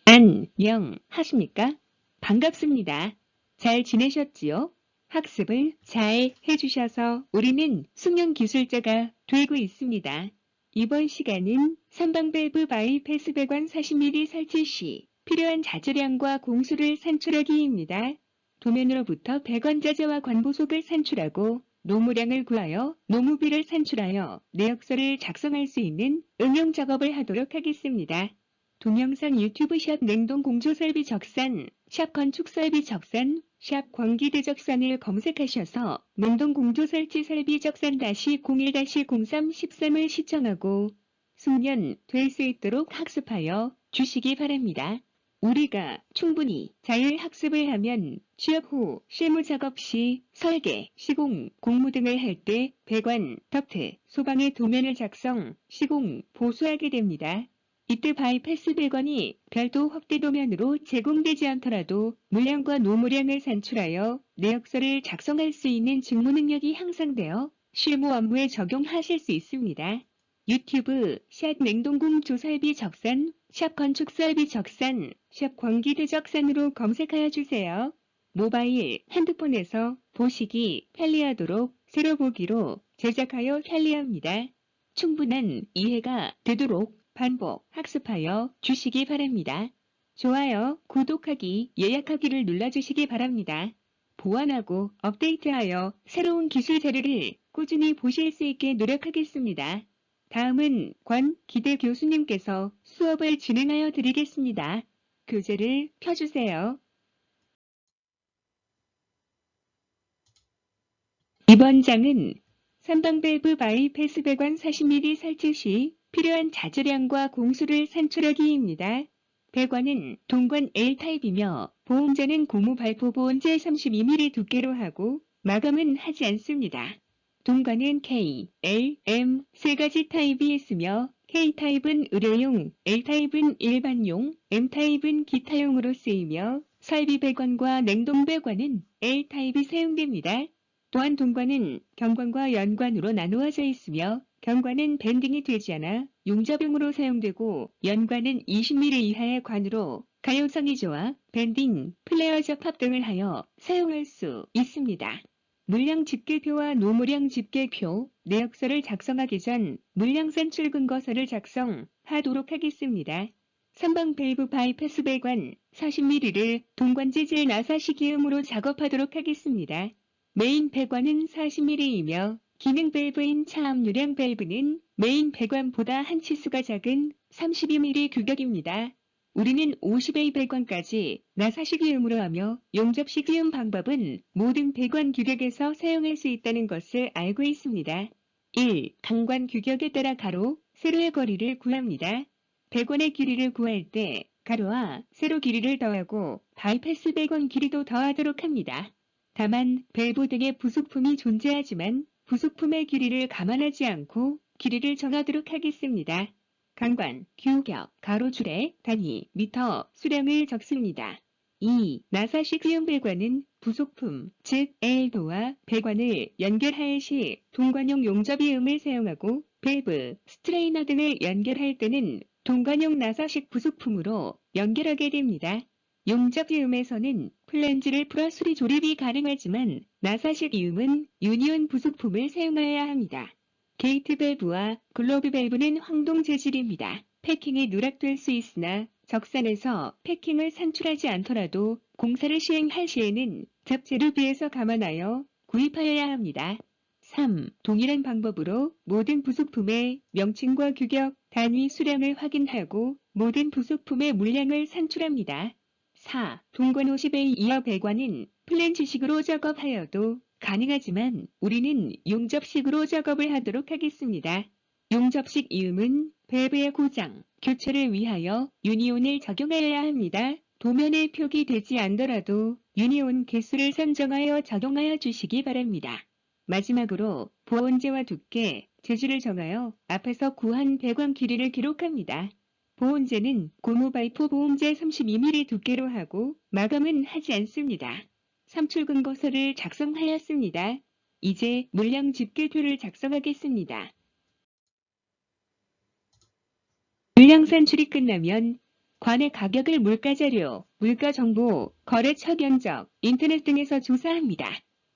안녕하십니까? 반갑습니다. 잘 지내셨지요? 학습을 잘 해주셔서 우리는 숙련 기술자가 되고 있습니다. 이번 시간은 선방 밸브 바이패스 배관 40mm 설치 시 필요한 자재량과 공수를 산출하기입니다. 도면으로부터 배관 자재와 관보속을 산출하고 노무량을 구하여 노무비를 산출하여 내역서를 작성할 수 있는 응용 작업을 하도록 하겠습니다. 동영상 유튜브 샵 냉동 공조 설비 적산, 샵 건축 설비 적산, 샵 광기대 적산을 검색하셔서 냉동 공조 설치 설비 적산 -01-03-13을 시청하고 숙련될 수 있도록 학습하여 주시기 바랍니다. 우리가 충분히 자율학습을 하면 취업 후 실무 작업 시 설계, 시공, 공무 등을 할 때 배관, 덕트, 소방의 도면을 작성, 시공, 보수하게 됩니다. 이때 바이패스 배관이 별도 확대 도면으로 제공되지 않더라도 물량과 노무량을 산출하여 내역서를 작성할 수 있는 직무 능력이 향상되어 실무 업무에 적용하실 수 있습니다. 유튜브 샵 냉동공 조설비 적산, 샵 건축 설비 적산, 샵 광기대 적산으로 검색하여 주세요. 모바일, 핸드폰에서 보시기 편리하도록 새로 보기로 제작하여 편리합니다. 충분한 이해가 되도록 반복 학습하여 주시기 바랍니다. 좋아요, 구독하기, 예약하기를 눌러주시기 바랍니다. 보완하고 업데이트하여 새로운 기술 자료를 꾸준히 보실 수 있게 노력하겠습니다. 다음은 권기대 교수님께서 수업을 진행하여 드리겠습니다. 교재를 펴주세요. 이번 장은 선방 밸브 바이패스 배관 40mm 설치 시 필요한 자재량과 공수를 산출하기입니다. 배관은 동관 L타입이며 보온재는 고무 발포 보온재 32mm 두께로 하고 마감은 하지 않습니다. 동관은 K, L, M 세 가지 타입이 있으며 K타입은 의료용, L타입은 일반용, M타입은 기타용으로 쓰이며 설비 배관과 냉동 배관은 L타입이 사용됩니다. 또한 동관은 경관과 연관으로 나누어져 있으며 경관은 밴딩이 되지 않아 용접용으로 사용되고 연관은 20mm 이하의 관으로 가용성이 좋아 밴딩, 플레어 접합 등을 하여 사용할 수 있습니다. 물량 집계표와 노무량 집계표, 내역서를 작성하기 전 물량 산출 근거서를 작성하도록 하겠습니다. 선방 밸브 바이패스 배관 40mm를 동관 재질 나사식이음으로 작업하도록 하겠습니다. 메인 배관은 40mm이며 기능 밸브인 차압유량 밸브는 메인 배관보다 한 치수가 작은 32mm 규격입니다. 우리는 50A 배관까지 나사식이음으로 하며 용접식이음 방법은 모든 배관 규격에서 사용할 수 있다는 것을 알고 있습니다. 1. 강관 규격에 따라 가로, 세로의 거리를 구합니다. 배관의 길이를 구할 때 가로와 세로 길이를 더하고 바이패스 배관 길이도 더하도록 합니다. 다만 밸브 등의 부속품이 존재하지만 부속품의 길이를 감안하지 않고 길이를 정하도록 하겠습니다. 강관, 규격, 가로줄에 단위, 미터, 수량을 적습니다. 2. 나사식 수용 배관은 부속품, 즉 엘도와 배관을 연결할 시 동관용 용접이음을 사용하고 밸브, 스트레이너 등을 연결할 때는 동관용 나사식 부속품으로 연결하게 됩니다. 용접 이음에서는 플랜지를 풀어 수리 조립이 가능하지만 나사식 이음은 유니온 부속품을 사용해야 합니다. 게이트 밸브와 글로브 밸브는 황동 재질입니다. 패킹이 누락될 수 있으나 적산에서 패킹을 산출하지 않더라도 공사를 시행할 시에는 접재를 비해서 감안하여 구입하여야 합니다. 3. 동일한 방법으로 모든 부속품의 명칭과 규격, 단위 수량을 확인하고 모든 부속품의 물량을 산출합니다. 4. 동관 50A 이하 배관은 플랜지식으로 작업하여도 가능하지만 우리는 용접식으로 작업을 하도록 하겠습니다. 용접식 이음은 밸브의 고장, 교체를 위하여 유니온을 적용하여야 합니다. 도면에 표기되지 않더라도 유니온 개수를 선정하여 적용하여 주시기 바랍니다. 마지막으로 보온재와 두께, 재질을 정하여 앞에서 구한 배관 길이를 기록합니다. 보온재는 고무 발포 보온재 32mm 두께로 하고 마감은 하지 않습니다. 산출 근거서를 작성하였습니다. 이제 물량 집계표를 작성하겠습니다. 물량 산출이 끝나면 관의 가격을 물가자료, 물가정보, 거래처 견적, 인터넷 등에서 조사합니다.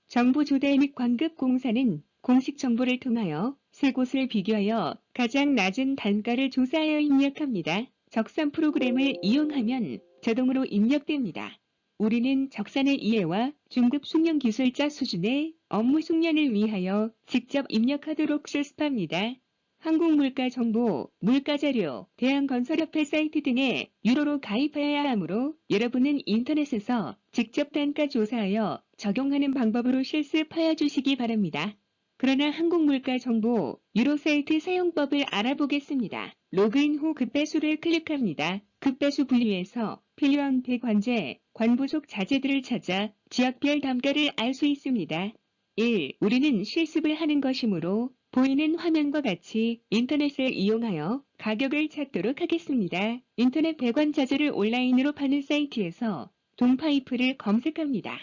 정보 조달 및 광급공사는 공식 정보를 통하여 세 곳을 비교하여 가장 낮은 단가를 조사하여 입력합니다. 적산 프로그램을 이용하면 자동으로 입력됩니다. 우리는 적산의 이해와 중급 숙련 기술자 수준의 업무 숙련을 위하여 직접 입력하도록 실습합니다. 한국물가정보, 물가자료, 대한건설협회 사이트 등에 유료로 가입하여야 하므로 여러분은 인터넷에서 직접 단가 조사하여 적용하는 방법으로 실습하여 주시기 바랍니다. 그러나 한국물가정보, 유료 사이트 사용법을 알아보겠습니다. 로그인 후 급배수를 클릭합니다. 급배수 분류에서 필요한 배관제, 관부속 자재들을 찾아 지역별 단가를 알 수 있습니다. 1. 우리는 실습을 하는 것이므로 보이는 화면과 같이 인터넷을 이용하여 가격을 찾도록 하겠습니다. 인터넷 배관 자재를 온라인으로 파는 사이트에서 동파이프를 검색합니다.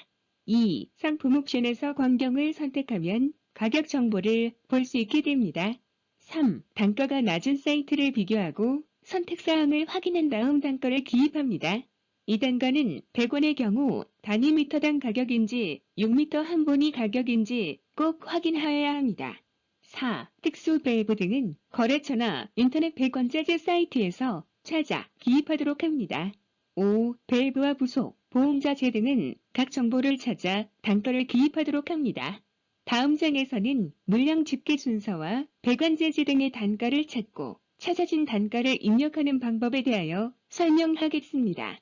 2. 상품 옵션에서 광경을 선택하면 가격 정보를 볼 수 있게 됩니다. 3. 단가가 낮은 사이트를 비교하고 선택사항을 확인한 다음 단가를 기입합니다. 이 단가는 100원의 경우 단위미터당 가격인지 6m 한 본위 가격인지 꼭 확인하여야 합니다. 4. 특수 밸브 등은 거래처나 인터넷 배관자재 사이트에서 찾아 기입하도록 합니다. 5. 밸브와 부속, 보험자재 등은 각 정보를 찾아 단가를 기입하도록 합니다. 다음 장에서는 물량 집계 순서와 배관재질 등의 단가를 찾고 찾아진 단가를 입력하는 방법에 대하여 설명하겠습니다.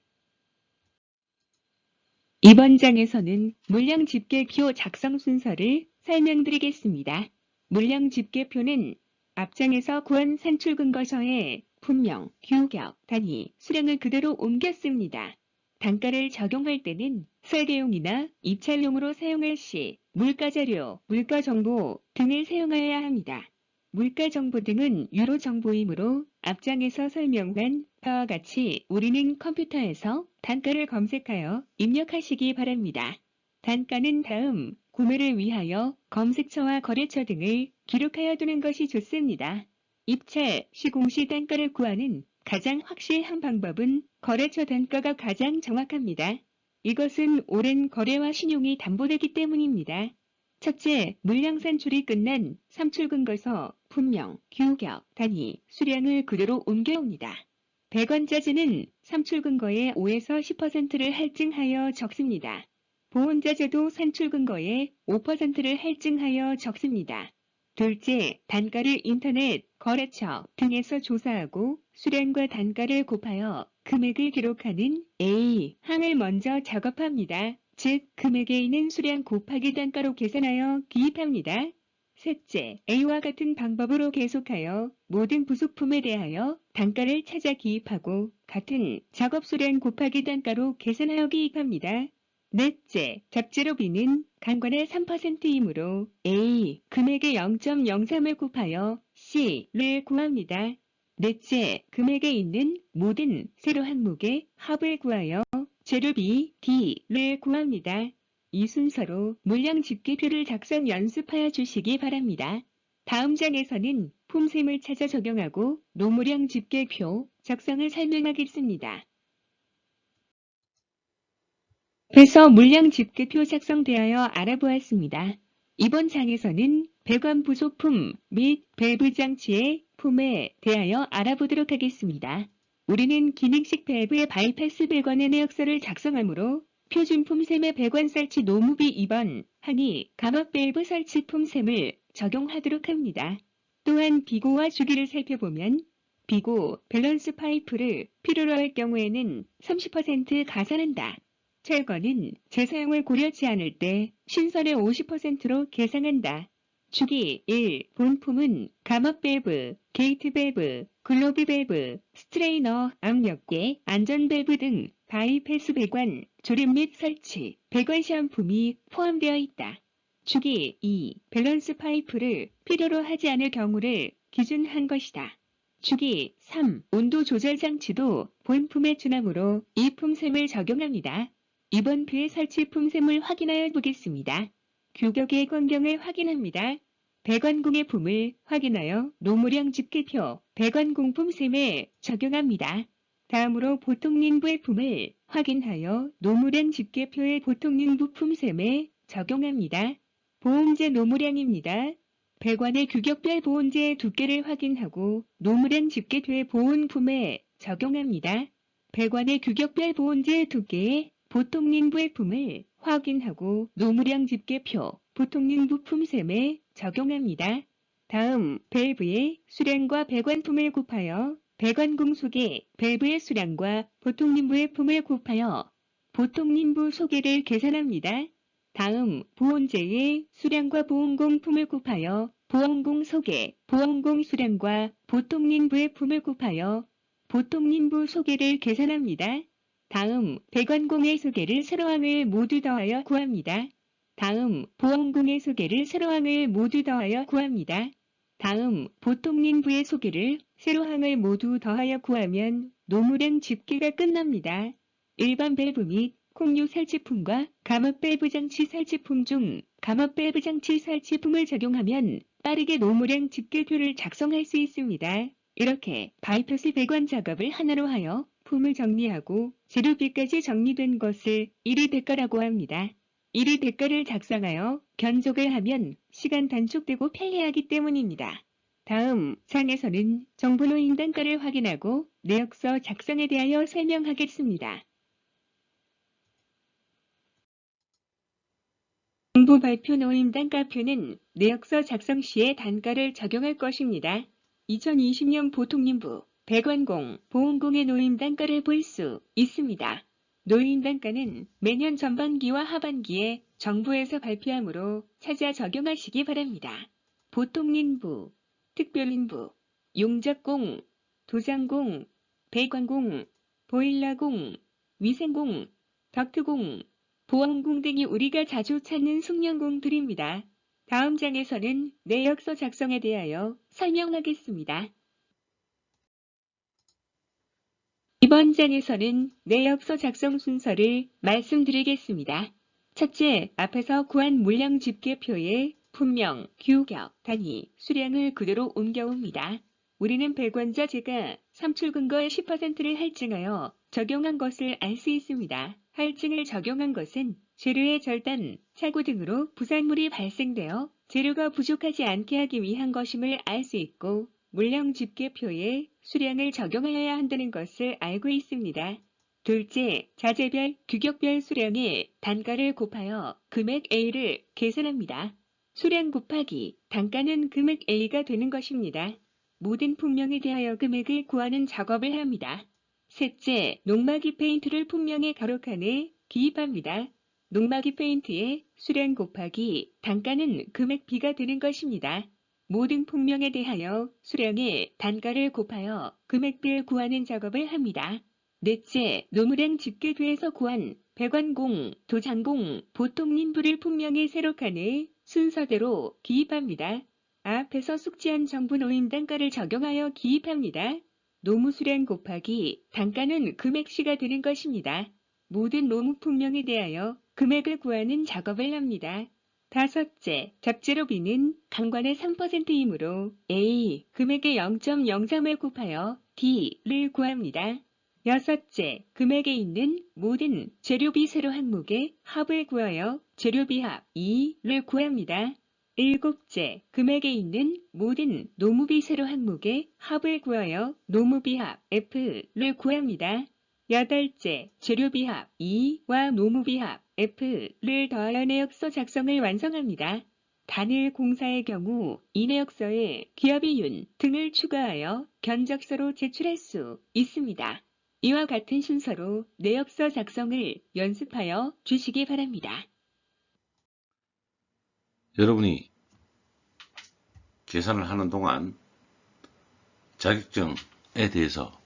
이번 장에서는 물량 집계표 작성 순서를 설명드리겠습니다. 물량 집계표는 앞장에서 구한 산출 근거서에 분명, 규격, 단위, 수량을 그대로 옮겼습니다. 단가를 적용할 때는 설계용이나 입찰용으로 사용할 시 물가자료, 물가정보 등을 사용하여야 합니다. 물가정보 등은 유로 정보이므로 앞장에서 설명한 바와 같이 우리는 컴퓨터에서 단가를 검색하여 입력하시기 바랍니다. 단가는 다음 구매를 위하여 검색처와 거래처 등을 기록하여 두는 것이 좋습니다. 입찰, 시공시 단가를 구하는 가장 확실한 방법은 거래처 단가가 가장 정확합니다. 이것은 오랜 거래와 신용이 담보되기 때문입니다. 첫째, 물량 산출이 끝난 산출근거서 분명, 규격, 단위, 수량을 그대로 옮겨옵니다. 배관자재는 산출근거의 5에서 10%를 할증하여 적습니다. 보온자재도 산출근거의 5%를 할증하여 적습니다. 둘째, 단가를 인터넷, 거래처 등에서 조사하고 수량과 단가를 곱하여 금액을 기록하는 A 항을 먼저 작업합니다. 즉, 금액에 있는 수량 곱하기 단가로 계산하여 기입합니다. 셋째, A와 같은 방법으로 계속하여 모든 부속품에 대하여 단가를 찾아 기입하고 같은 작업 수량 곱하기 단가로 계산하여 기입합니다. 넷째, 적재료 B는 간관의 3%이므로 A 금액의 0.03을 곱하여 C를 구합니다. 넷째, 금액에 있는 모든 세로 항목의 합을 구하여 재료 B, D를 구합니다. 이 순서로 물량 집계표를 작성 연습하여 주시기 바랍니다. 다음 장에서는 품셈을 찾아 적용하고 노무량 집계표 작성을 설명하겠습니다. 그래서 물량 집계표 작성되어 알아보았습니다. 이번 장에서는 배관 부속품 및 밸브 장치의 품에 대하여 알아보도록 하겠습니다. 우리는 기능식 밸브의 바이패스 배관의 내역서를 작성하므로 표준 품셈의 배관 설치 노무비 2번 항이 감압 밸브 설치 품셈을 적용하도록 합니다. 또한 비고와 주기를 살펴보면 비고, 밸런스 파이프를 필요로 할 경우에는 30% 가산한다. 철거는 재사용을 고려치 않을 때 신선의 50%로 계산한다. 주기 1. 본품은 감압 밸브, 게이트 밸브, 글로비 밸브, 스트레이너, 압력계, 안전 밸브 등 바이패스 배관, 조립 및 설치, 배관 시험품이 포함되어 있다. 주기 2. 밸런스 파이프를 필요로 하지 않을 경우를 기준한 것이다. 주기 3. 온도 조절 장치도 본품에 준하므로 이 품셈을 적용합니다. 이번 표의 설치 품셈을 확인하여 보겠습니다. 규격의 광경을 확인합니다. 배관공의 품을 확인하여 노무량 집계표 배관공 품셈에 적용합니다. 다음으로 보통인부의 품을 확인하여 노무량 집계표의 보통인부 품셈에 적용합니다. 보온재 노무량입니다. 배관의 규격별 보온재의 두께를 확인하고 노무량 집계표의 보온품에 적용합니다. 배관의 규격별 보온재의 두께에 보통인부의 품을 확인하고 노무량 집계표 보통인부 품셈에 적용합니다. 다음 밸브의 수량과 배관품을 곱하여 배관공 속의 밸브의 수량과 보통인부의 품을 곱하여 보통인부 소개를 계산합니다. 다음 보온재의 수량과 보온공 품을 곱하여 보온공 소개, 보온공 수량과 보통인부의 품을 곱하여 보통인부 소개를 계산합니다. 다음 배관공의 소개를 세로항을 모두 더하여 구합니다. 다음 보온공의 소개를 세로항을 모두 더하여 구합니다. 다음 보통인부의 소개를 세로항을 모두 더하여 구하면 노무량 집계가 끝납니다. 일반 밸브 및 콩류 설치품과 감압 밸브 장치 설치품 중 감압 밸브 장치 설치품을 적용하면 빠르게 노무량 집계표를 작성할 수 있습니다. 이렇게 바이퍼스 배관 작업을 하나로 하여 품을 정리하고 재료비까지 정리된 것을 1위 대가라고 합니다. 1위 대가를 작성하여 견적을 하면 시간 단축되고 편리하기 때문입니다. 다음 장에서는 정부 노임 단가를 확인하고 내역서 작성에 대하여 설명하겠습니다. 정부 발표 노임 단가표는 내역서 작성 시에 단가를 적용할 것입니다. 2020년 보통인부, 배관공, 보온공의 노임 단가를 볼 수 있습니다. 노임 단가는 매년 전반기와 하반기에 정부에서 발표하므로 찾아 적용하시기 바랍니다. 보통인부, 특별인부, 용접공, 도장공, 배관공, 보일러공, 위생공, 덕트공, 보온공 등이 우리가 자주 찾는 숙련공들입니다. 다음 장에서는 내역서 작성에 대하여 설명하겠습니다. 이번 장에서는 내역서 작성 순서를 말씀드리겠습니다. 첫째, 앞에서 구한 물량 집계표에 품명, 규격, 단위, 수량을 그대로 옮겨옵니다. 우리는 배관자 제가 삼출 근거의 10%를 할증하여 적용한 것을 알 수 있습니다. 할증을 적용한 것은 재료의 절단, 착오 등으로 부산물이 발생되어 재료가 부족하지 않게 하기 위한 것임을 알 수 있고 물량 집계표에 수량을 적용하여야 한다는 것을 알고 있습니다. 둘째, 자재별, 규격별 수량의 단가를 곱하여 금액 A를 계산합니다. 수량 곱하기 단가는 금액 A가 되는 것입니다. 모든 품명에 대하여 금액을 구하는 작업을 합니다. 셋째, 녹막이 페인트를 품명의 가로칸에 기입합니다. 녹막이 페인트의 수량 곱하기 단가는 금액 B가 되는 것입니다. 모든 품명에 대하여 수량의 단가를 곱하여 금액 B를 구하는 작업을 합니다. 넷째, 노무량 집계표에서 구한 배관공, 도장공, 보통인부를 품명의 세로칸에 순서대로 기입합니다. 앞에서 숙지한 정부 노임 단가를 적용하여 기입합니다. 노무 수량 곱하기 단가는 금액 C가 되는 것입니다. 모든 노무 품명에 대하여 금액을 구하는 작업을 합니다. 다섯째, 잡재로 B는 강관의 3%이므로 A 금액의 0.03을 곱하여 D를 구합니다. 여섯째, 금액에 있는 모든 재료비 세로 항목의 합을 구하여 재료비 합 2를 구합니다. 일곱째, 금액에 있는 모든 노무비 세로 항목의 합을 구하여 노무비 합 F를 구합니다. 여덟째, 재료비 합 2와 노무비 합 F를 더하여 내역서 작성을 완성합니다. 단일 공사의 경우 이 내역서에 기업이윤 등을 추가하여 견적서로 제출할 수 있습니다. 이와 같은 순서로 내역서 작성을 연습하여 주시기 바랍니다. 여러분이 계산을 하는 동안 자격증에 대해서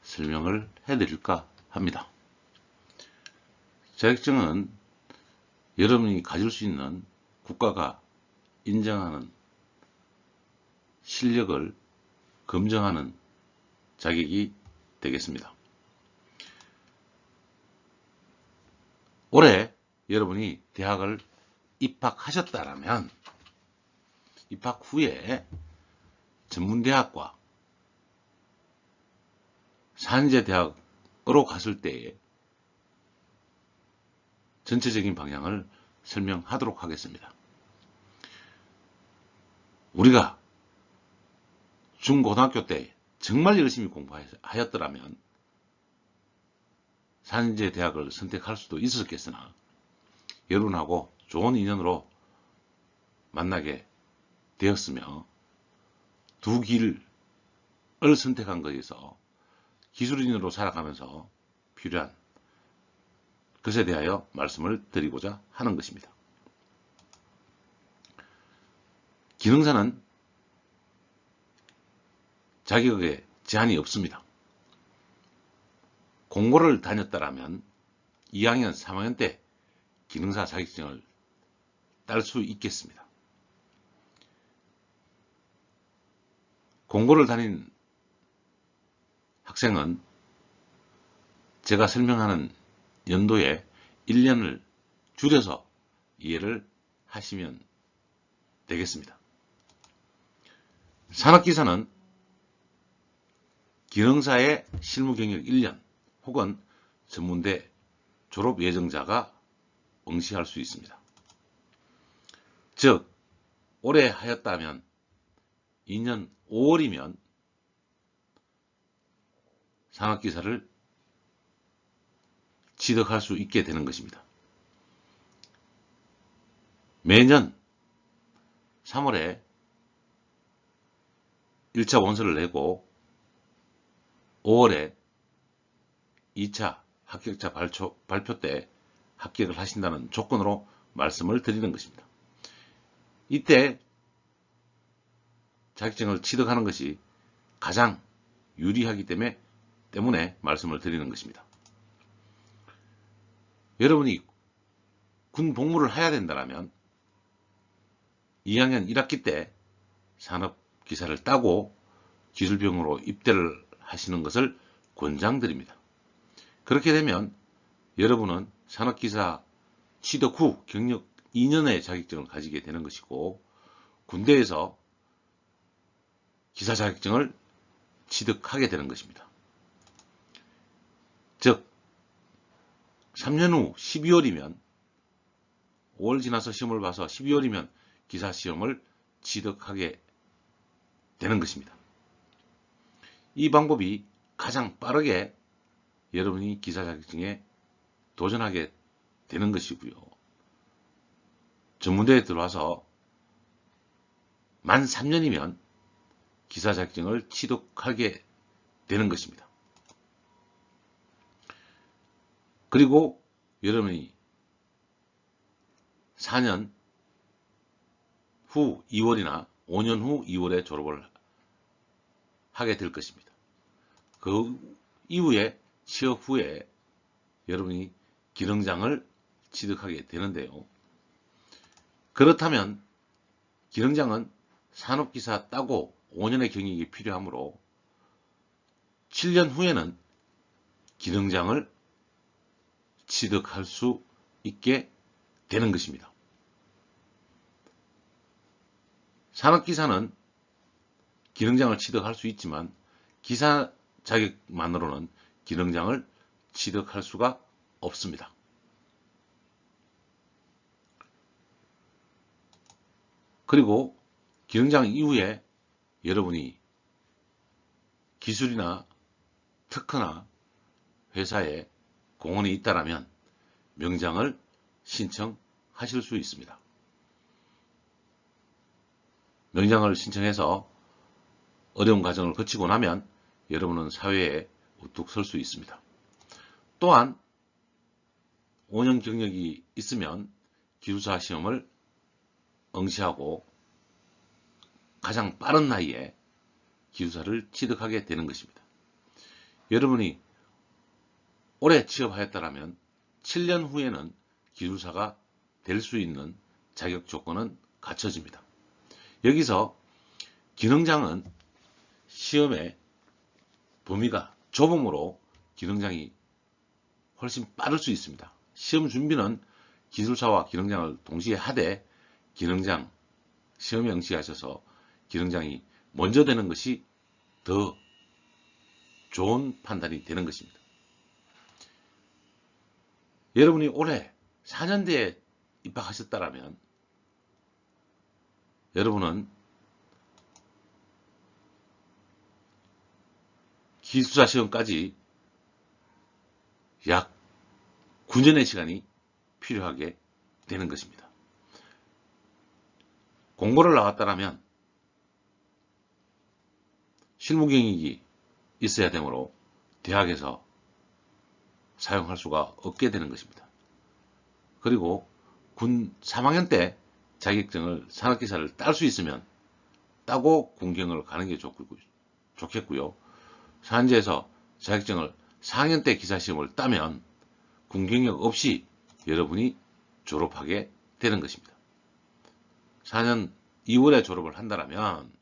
설명을 해드릴까 합니다. 자격증은 여러분이 가질 수 있는 국가가 인정하는 실력을 검증하는 자격이 되겠습니다. 올해 여러분이 대학을 입학하셨다면 입학 후에 전문대학과 산재 대학으로 갔을 때의 전체적인 방향을 설명하도록 하겠습니다. 우리가 중고등학교 때 정말 열심히 공부하였더라면 산재 대학을 선택할 수도 있었겠으나 여러분하고 좋은 인연으로 만나게 되었으며 두 길을 선택한 것에서 기술인으로 살아가면서 필요한 것에 대하여 말씀을 드리고자 하는 것입니다. 기능사는 자격에 제한이 없습니다. 공고를 다녔다라면 2학년, 3학년 때 기능사 자격증을 딸 수 있겠습니다. 공고를 다닌 학생은 제가 설명하는 연도에 1년을 줄여서 이해를 하시면 되겠습니다. 산업기사는 기능사의 실무 경력 1년 혹은 전문대 졸업 예정자가 응시할 수 있습니다. 즉, 올해 하였다면 2년 5월이면 산업기사를 취득할 수 있게 되는 것입니다. 매년 3월에 1차 원서를 내고 5월에 2차 합격자 발표 때 합격을 하신다는 조건으로 말씀을 드리는 것입니다. 이때 자격증을 취득하는 것이 가장 유리하기 때문에 말씀을 드리는 것입니다. 여러분이 군 복무를 해야 된다면 2학년 1학기 때 산업기사를 따고 기술병으로 입대를 하시는 것을 권장드립니다. 그렇게 되면 여러분은 산업기사 취득 후 경력 2년의 자격증을 가지게 되는 것이고 군대에서 기사 자격증을 취득하게 되는 것입니다. 즉 3년 후 12월이면 5월 지나서 시험을 봐서 12월이면 기사 시험을 취득하게 되는 것입니다. 이 방법이 가장 빠르게 여러분이 기사 자격증에 도전하게 되는 것이고요. 전문대에 들어와서 만 3년이면 기사 자격증을 취득하게 되는 것입니다. 그리고 여러분이 4년 후 2월이나 5년 후 2월에 졸업을 하게 될 것입니다. 그 이후에 취업 후에 여러분이 기능장을 취득하게 되는데요. 그렇다면 기능장은 산업기사 따고 5년의 경력이 필요하므로 7년 후에는 기능장을 취득할 수 있게 되는 것입니다. 산업기사는 기능장을 취득할 수 있지만 기사 자격만으로는 기능장을 취득할 수가 없습니다. 그리고 기능장 이후에 여러분이 기술이나 특허나 회사에 공헌이 있다면 명장을 신청하실 수 있습니다. 명장을 신청해서 어려운 과정을 거치고 나면 여러분은 사회에 우뚝 설 수 있습니다. 또한 5년 경력이 있으면 기술사 시험을 응시하고 가장 빠른 나이에 기술사를 취득하게 되는 것입니다. 여러분이 올해 취업하였다면 7년 후에는 기술사가 될 수 있는 자격 조건은 갖춰집니다. 여기서 기능장은 시험의 범위가 좁으므로 기능장이 훨씬 빠를 수 있습니다. 시험 준비는 기술사와 기능장을 동시에 하되 기능장 시험에 응시하셔서 기능장이 먼저 되는 것이 더 좋은 판단이 되는 것입니다. 여러분이 올해 4년대에 입학하셨다면 여러분은 기술사 시험까지 약 9년의 시간이 필요하게 되는 것입니다. 공고를 나왔다면 실무경력이 있어야 되므로 대학에서 사용할 수가 없게 되는 것입니다. 그리고 군 3학년 때 자격증을 산업기사를 딸 수 있으면 따고 군경을 가는 게 좋겠고요. 산지에서 자격증을 4학년 때 기사시험을 따면 군경력 없이 여러분이 졸업하게 되는 것입니다. 4년 2월에 졸업을 한다면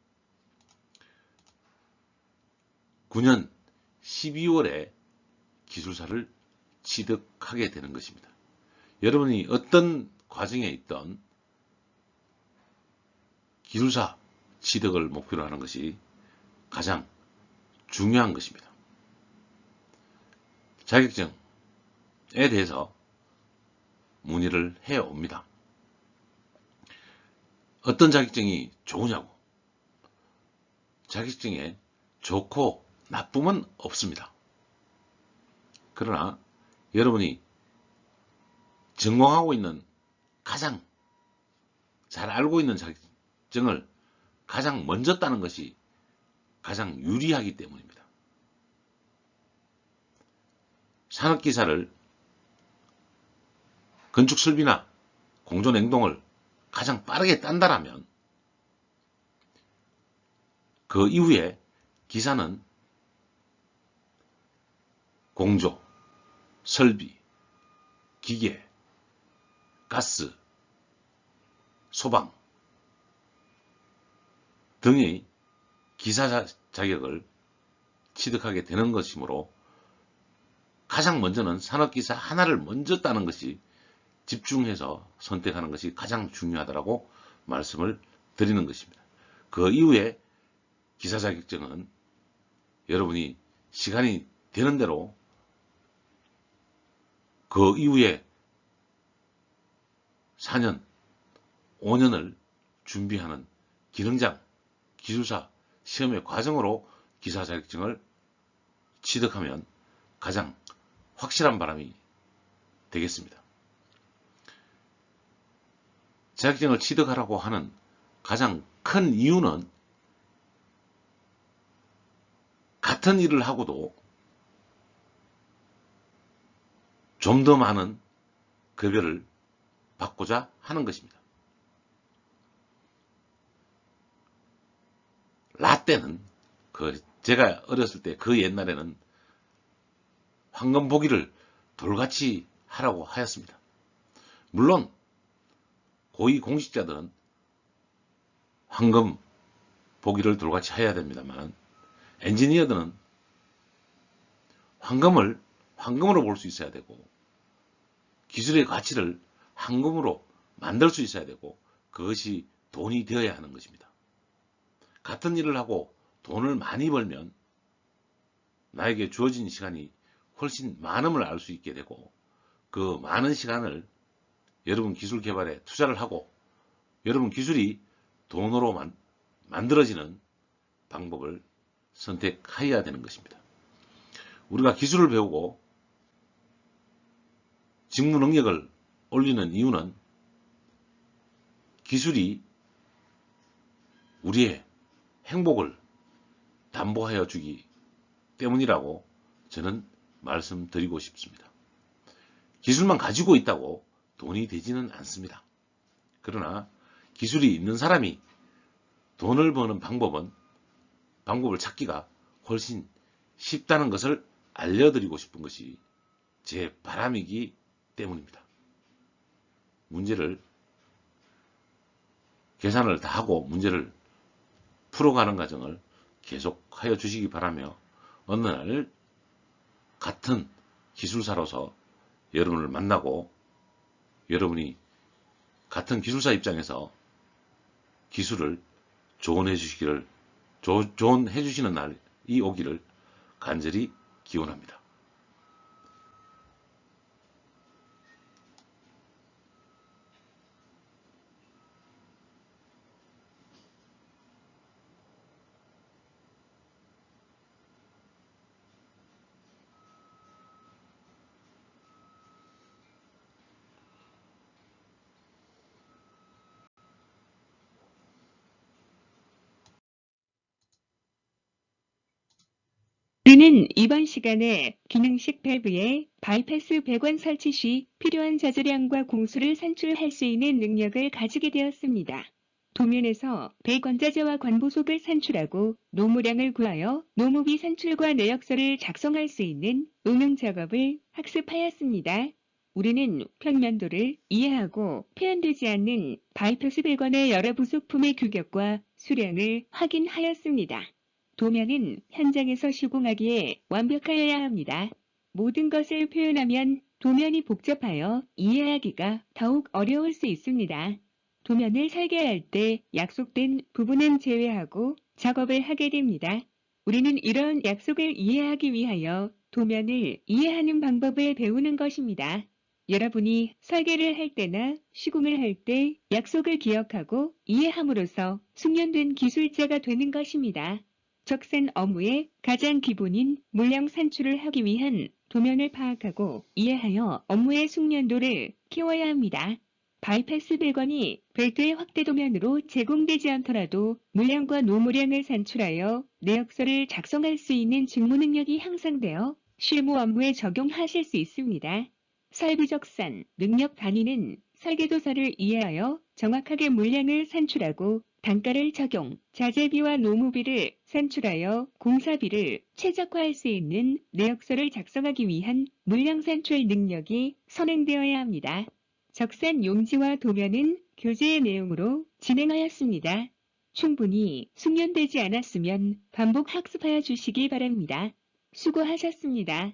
9년 12월에 기술사를 취득하게 되는 것입니다. 여러분이 어떤 과정에 있던 기술사 취득을 목표로 하는 것이 가장 중요한 것입니다. 자격증에 대해서 문의를 해옵니다. 어떤 자격증이 좋으냐고. 자격증에 좋고 나쁨은 없습니다. 그러나 여러분이 전공하고 있는 가장 잘 알고 있는 자격증을 가장 먼저 따는 것이 가장 유리하기 때문입니다. 산업기사를 건축설비나 공조냉동을 가장 빠르게 딴다라면 그 이후에 기사는 공조, 설비, 기계, 가스, 소방 등의 기사 자격을 취득하게 되는 것이므로 가장 먼저는 산업기사 하나를 먼저 따는 것이 집중해서 선택하는 것이 가장 중요하다고 말씀을 드리는 것입니다. 그 이후에 기사 자격증은 여러분이 시간이 되는 대로 그 이후에 4년, 5년을 준비하는 기능장, 기술사 시험의 과정으로 기사 자격증을 취득하면 가장 확실한 바람이 되겠습니다. 자격증을 취득하라고 하는 가장 큰 이유는 같은 일을 하고도 좀 더 많은 급여를 받고자 하는 것입니다. 라떼는 제가 어렸을 때 그 옛날에는 황금 보기를 돌같이 하라고 하였습니다. 물론 고위 공직자들은 황금 보기를 돌같이 해야 됩니다만 엔지니어들은 황금을 황금으로 볼 수 있어야 되고 기술의 가치를 황금으로 만들 수 있어야 되고 그것이 돈이 되어야 하는 것입니다. 같은 일을 하고 돈을 많이 벌면 나에게 주어진 시간이 훨씬 많음을 알 수 있게 되고 그 많은 시간을 여러분 기술 개발에 투자를 하고 여러분 기술이 돈으로 만들어지는 방법을 선택해야 되는 것입니다. 우리가 기술을 배우고 직무 능력을 올리는 이유는 기술이 우리의 행복을 담보하여 주기 때문이라고 저는 말씀드리고 싶습니다. 기술만 가지고 있다고 돈이 되지는 않습니다. 그러나 기술이 있는 사람이 돈을 버는 방법을 찾기가 훨씬 쉽다는 것을 알려드리고 싶은 것이 제 바람이기 때문입니다. 문제를 계산을 다 하고 문제를 풀어가는 과정을 계속하여 주시기 바라며 어느 날 같은 기술사로서 여러분을 만나고 여러분이 같은 기술사 입장에서 기술을 조언해 주시는 날이 오기를 간절히 기원합니다. 우리는 이번 시간에 기능식 밸브의 바이패스 배관 설치 시 필요한 자재량과 공수를 산출할 수 있는 능력을 가지게 되었습니다. 도면에서 배관 자재와 관보속을 산출하고 노무량을 구하여 노무비 산출과 내역서를 작성할 수 있는 응용 작업을 학습하였습니다. 우리는 평면도를 이해하고 표현되지 않는 바이패스 배관의 여러 부속품의 규격과 수량을 확인하였습니다. 도면은 현장에서 시공하기에 완벽하여야 합니다. 모든 것을 표현하면 도면이 복잡하여 이해하기가 더욱 어려울 수 있습니다. 도면을 설계할 때 약속된 부분은 제외하고 작업을 하게 됩니다. 우리는 이런 약속을 이해하기 위하여 도면을 이해하는 방법을 배우는 것입니다. 여러분이 설계를 할 때나 시공을 할 때 약속을 기억하고 이해함으로써 숙련된 기술자가 되는 것입니다. 적산 업무의 가장 기본인 물량 산출을 하기 위한 도면을 파악하고 이해하여 업무의 숙련도를 키워야 합니다. 바이패스 배관이 별도의 확대 도면으로 제공되지 않더라도 물량과 노무량을 산출하여 내역서를 작성할 수 있는 직무 능력이 향상되어 실무 업무에 적용하실 수 있습니다. 설비적산, 능력 단위는 설계도서를 이해하여 정확하게 물량을 산출하고 단가를 적용, 자재비와 노무비를 산출하여 공사비를 최적화할 수 있는 내역서를 작성하기 위한 물량 산출 능력이 선행되어야 합니다. 적산 용지와 도면은 교재의 내용으로 진행하였습니다. 충분히 숙련되지 않았으면 반복 학습하여 주시기 바랍니다. 수고하셨습니다.